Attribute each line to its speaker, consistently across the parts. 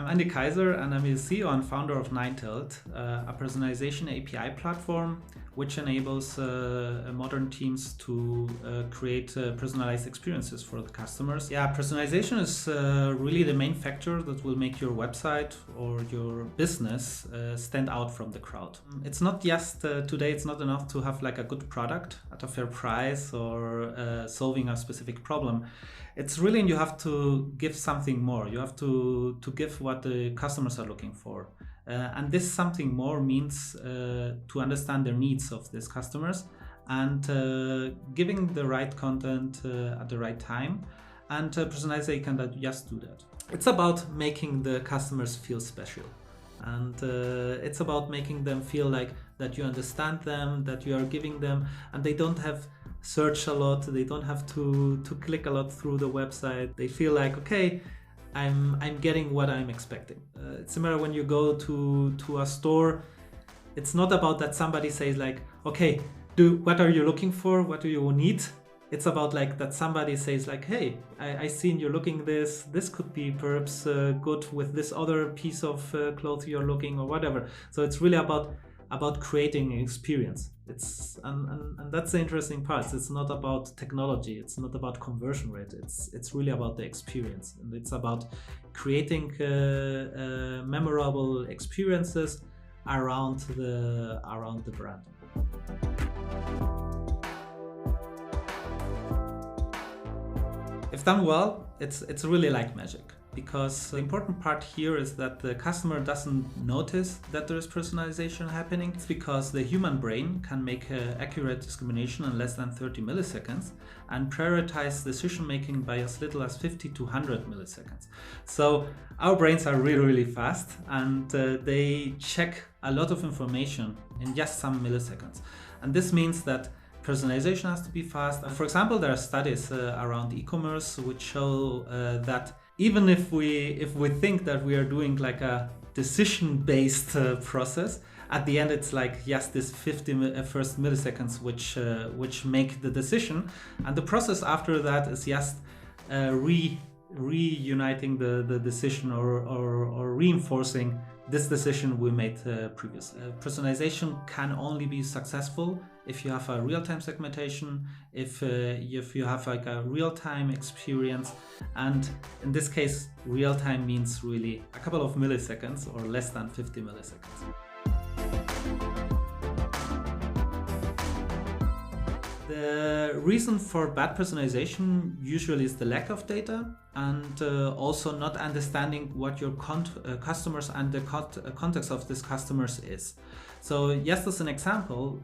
Speaker 1: I'm Andy Kaiser and I'm the CEO and founder of Ninetailed, a personalization API platform which enables modern teams to create personalized experiences for the customers. Yeah, personalization is really the main factor that will make your website or your business stand out from the crowd. It's not just today, it's not enough to have like a good product at a fair price or solving a specific problem. It's really, you have to give something more. You have to give what the customers are looking for. And this something more means to understand the needs of these customers and giving the right content at the right time. And personalization can just do that. It's about making the customers feel special. And it's about making them feel like that you understand them, that you are giving them, and they don't have search a lot, they don't have to click a lot through the website. They feel like, okay, I'm getting what I'm expecting. It's similar when you go to a store. It's not about that somebody says like, okay, what are you looking for? What do you need? It's about like that somebody says like, hey, I seen you're looking this. This could be perhaps good with this other piece of clothes you're looking or whatever. So it's really about creating an experience. It's and that's the interesting part. It's not about technology. It's not about conversion rate. It's really about the experience, and it's about creating memorable experiences around the brand. If done well, it's really like magic. Because the important part here is that the customer doesn't notice that there is personalization happening. It's because the human brain can make accurate discrimination in less than 30 milliseconds and prioritize decision making by as little as 50 to 100 milliseconds. So our brains are really, really fast, and they check a lot of information in just some milliseconds. And this means that personalization has to be fast. For example, there are studies around e-commerce which show that even if we think that we are doing like a decision-based process, at the end it's like yes, this 50 first milliseconds which make the decision, and the process after that is just reuniting the decision or reinforcing this decision we made previously. Personalization can only be successful if you have a real-time segmentation, if you have like a real-time experience, and in this case, real-time means really a couple of milliseconds or less than 50 milliseconds. The reason for bad personalization usually is the lack of data and also not understanding what your customers and the context of these customers is. So just as an example,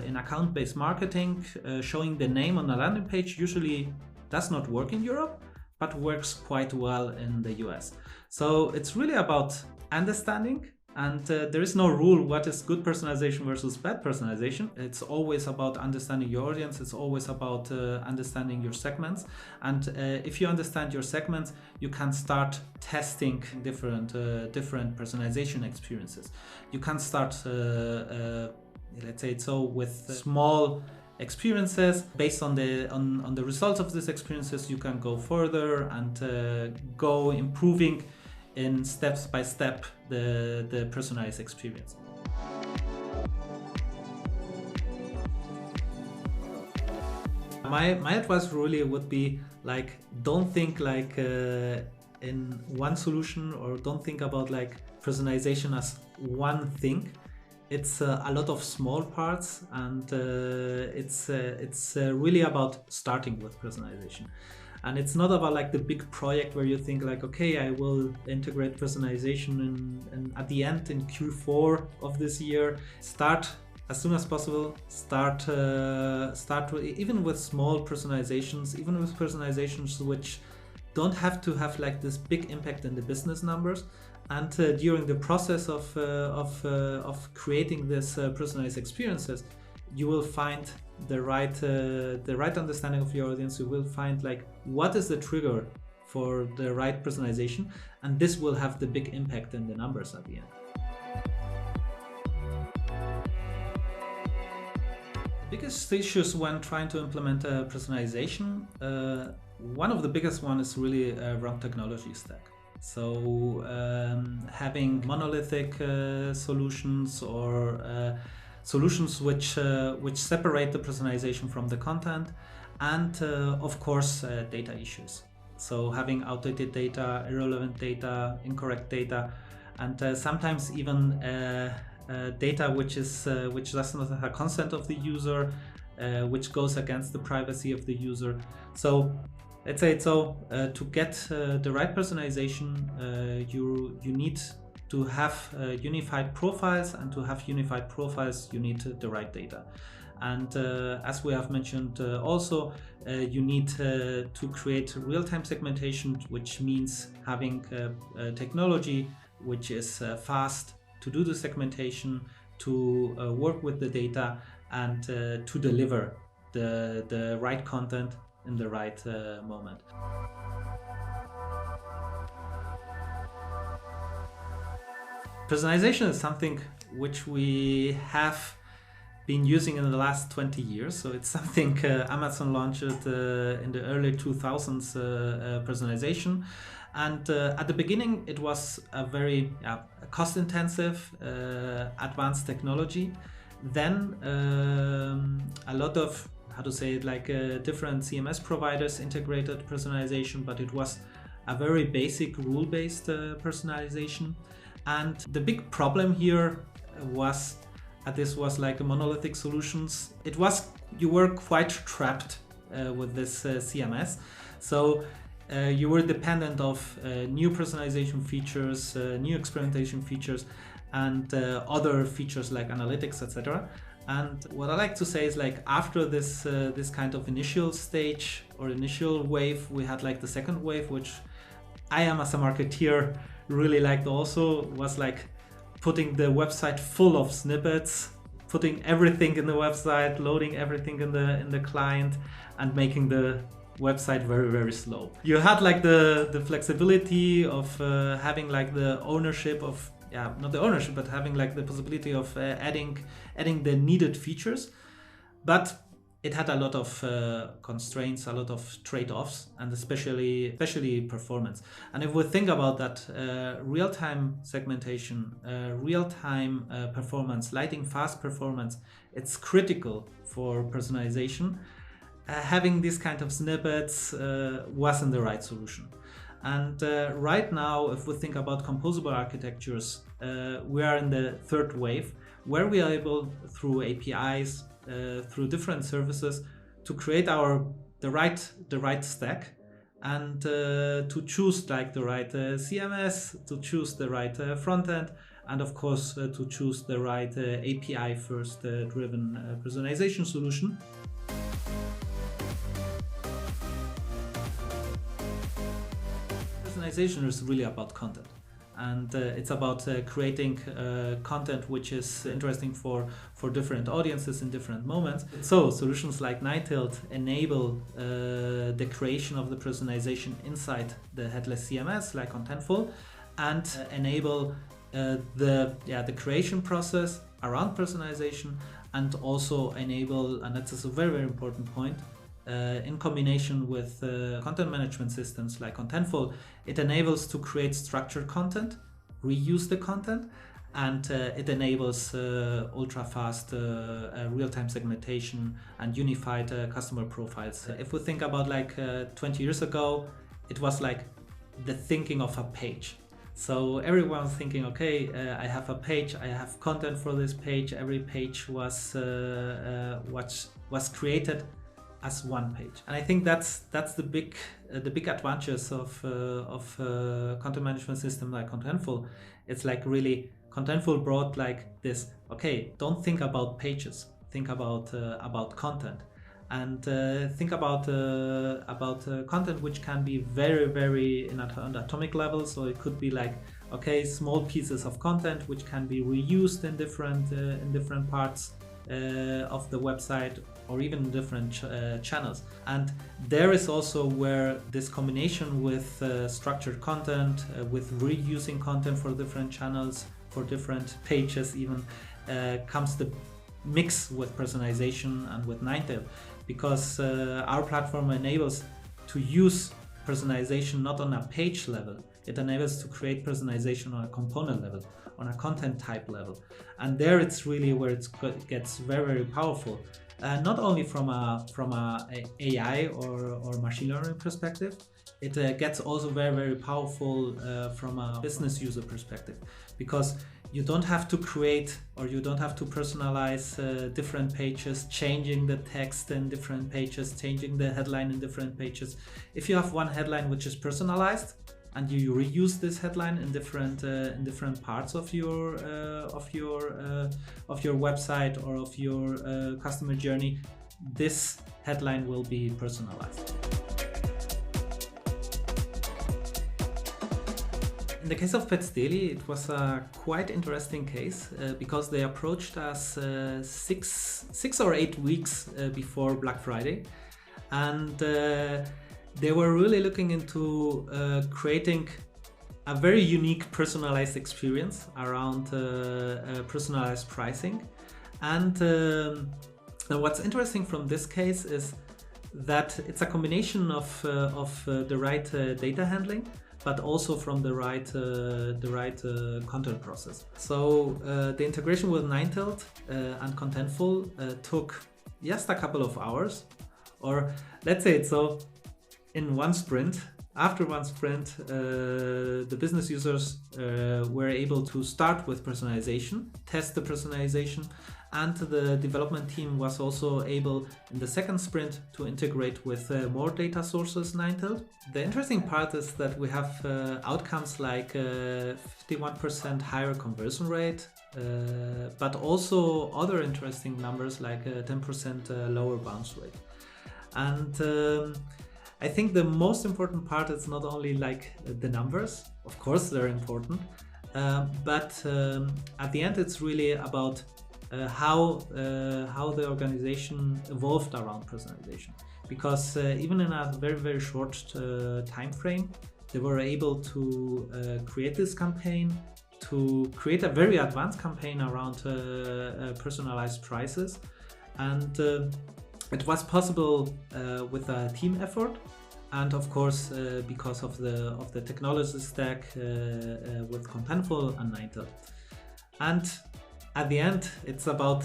Speaker 1: in account-based marketing, showing the name on a landing page usually does not work in Europe, but works quite well in the US. So it's really about understanding. And there is no rule what is good personalization versus bad personalization. It's always about understanding your audience. It's always about understanding your segments. And if you understand your segments, you can start testing different personalization experiences. You can start, let's say it so, with small experiences. Based on the results of these experiences, you can go further and go improving in steps by step the personalized experience. My advice really would be like, don't think like in one solution, or don't think about like personalization as one thing. It's a lot of small parts, and it's really about starting with personalization. And it's not about like the big project where you think like, okay, I will integrate personalization and at the end in Q4 of this year. Start as soon as possible. Start even with small personalizations, even with personalizations which don't have to have like this big impact in the business numbers. And during the process of creating this personalized experiences, you will find the right understanding of your audience. You will find like what is the trigger for the right personalization, and this will have the big impact in the numbers at the end. Biggest issues when trying to implement personalization, one of the biggest one is really around technology stack. So having monolithic solutions or solutions which separate the personalization from the content, and of course data issues. So having outdated data, irrelevant data, incorrect data, and sometimes even data which does not have consent of the user, which goes against the privacy of the user. So let's say to get the right personalization, you need to have unified profiles, and to have unified profiles you need the right data. And as we have mentioned also, you need to create real-time segmentation, which means having technology which is fast to do the segmentation, to work with the data, and to deliver the right content in the right moment. Personalization is something which we have been using in the last 20 years. So it's something Amazon launched in the early 2000s, personalization. And at the beginning, it was a very cost-intensive, advanced technology. Then a lot of, different CMS providers integrated personalization, but it was a very basic rule-based personalization. And the big problem here was this was like a monolithic solutions. You were quite trapped with this CMS. So you were dependent of new personalization features, new experimentation features, and other features like analytics, etc. And what I like to say is, like, after this kind of initial stage or initial wave, we had like the second wave, which I am as a marketeer really liked also, was like putting the website full of snippets, putting everything in the website, loading everything in the client, and making the website very, very slow. You had like the flexibility of having like the ownership of, not the ownership, but having like the possibility of adding the needed features. But it had a lot of constraints, a lot of trade-offs, and especially performance. And if we think about that, real-time segmentation, real-time performance, lightning fast performance, it's critical for personalization. Having these kind of snippets wasn't the right solution. And right now, if we think about composable architectures, we are in the third wave, where we are able, through APIs, through different services, to create the right stack, and to choose like the right CMS, to choose the right front end, and of course to choose the right API first driven personalization solution. Personalization is really about content. And it's about creating content which is interesting for different audiences in different moments. So solutions like Ninetailed enable the creation of the personalization inside the headless CMS, like Contentful, and enable the creation process around personalization, and also enable, and that's a very, very important point, in combination with content management systems like Contentful, it enables to create structured content, reuse the content, and it enables ultra-fast real-time segmentation and unified customer profiles. If we think about like 20 years ago, it was like the thinking of a page. So everyone's thinking, okay, I have a page, I have content for this page. Every page was created as one page, and I think that's the big advantages of content management system like Contentful. It's like really Contentful brought like this. Okay, don't think about pages. Think about content, and think about content which can be very, very on atomic level. So it could be like, okay, small pieces of content which can be reused in different parts of the website, or even different channels. And there is also where this combination with structured content, with reusing content for different channels, for different pages even, comes the mix with personalization and with Ninetailed, because our platform enables to use personalization not on a page level. It enables to create personalization on a component level, on a content type level. And there it's really where it gets very, very powerful. Not only from a AI or machine learning perspective, it gets also very, very powerful from a business user perspective, because you don't have to create or you don't have to personalize different pages, changing the text in different pages, changing the headline in different pages. If you have one headline which is personalized and you reuse this headline in different parts of your website or of your customer journey, this headline will be personalized. In the case of Pets Daily, it was a quite interesting case because they approached us 6 or 8 weeks before Black Friday, and they were really looking into creating a very unique personalized experience around personalized pricing. And what's interesting from this case is that it's a combination of the right data handling, but also from the right content process. So the integration with Ninetailed and Contentful took just a couple of hours, or let's say it so, in one sprint. After one sprint, the business users were able to start with personalization, test the personalization, and the development team was also able in the second sprint to integrate with more data sources Ninetailed. The interesting part is that we have outcomes like 51% higher conversion rate, but also other interesting numbers like 10% lower bounce rate. And I think the most important part is not only like the numbers, of course they're important, but at the end it's really about how the organization evolved around personalization. Because even in a very, very short time frame, they were able to create this campaign, to create a very advanced campaign around personalized prices. And it was possible with a team effort, and of course because of the technology stack with Contentful and Ninetailed. And at the end, it's about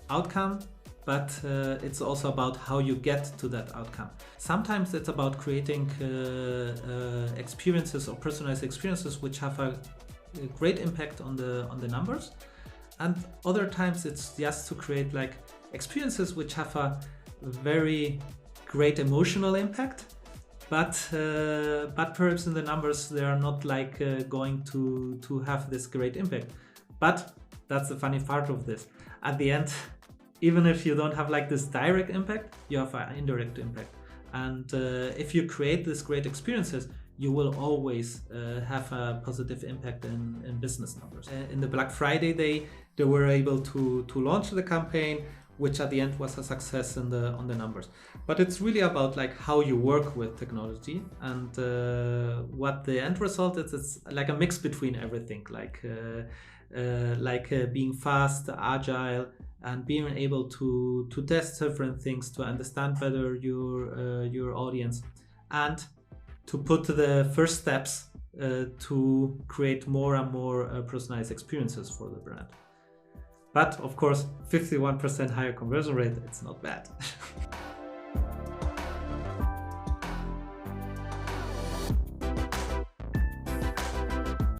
Speaker 1: outcome, but it's also about how you get to that outcome. Sometimes it's about creating experiences or personalized experiences which have a great impact on the numbers, and other times it's just to create like experiences which have a very great emotional impact, but perhaps in the numbers they are not like going to have this great impact. But that's the funny part of this. At the end, even if you don't have like this direct impact, you have an indirect impact. And if you create these great experiences, you will always have a positive impact in business numbers. In the Black Friday day, they were able to launch the campaign, which at the end was a success on the numbers. But it's really about like how you work with technology, and what the end result is. It's like a mix between everything, like being fast, agile, and being able to test different things, to understand better your audience, and to put the first steps to create more and more personalized experiences for the brand. But of course, 51% higher conversion rate, it's not bad.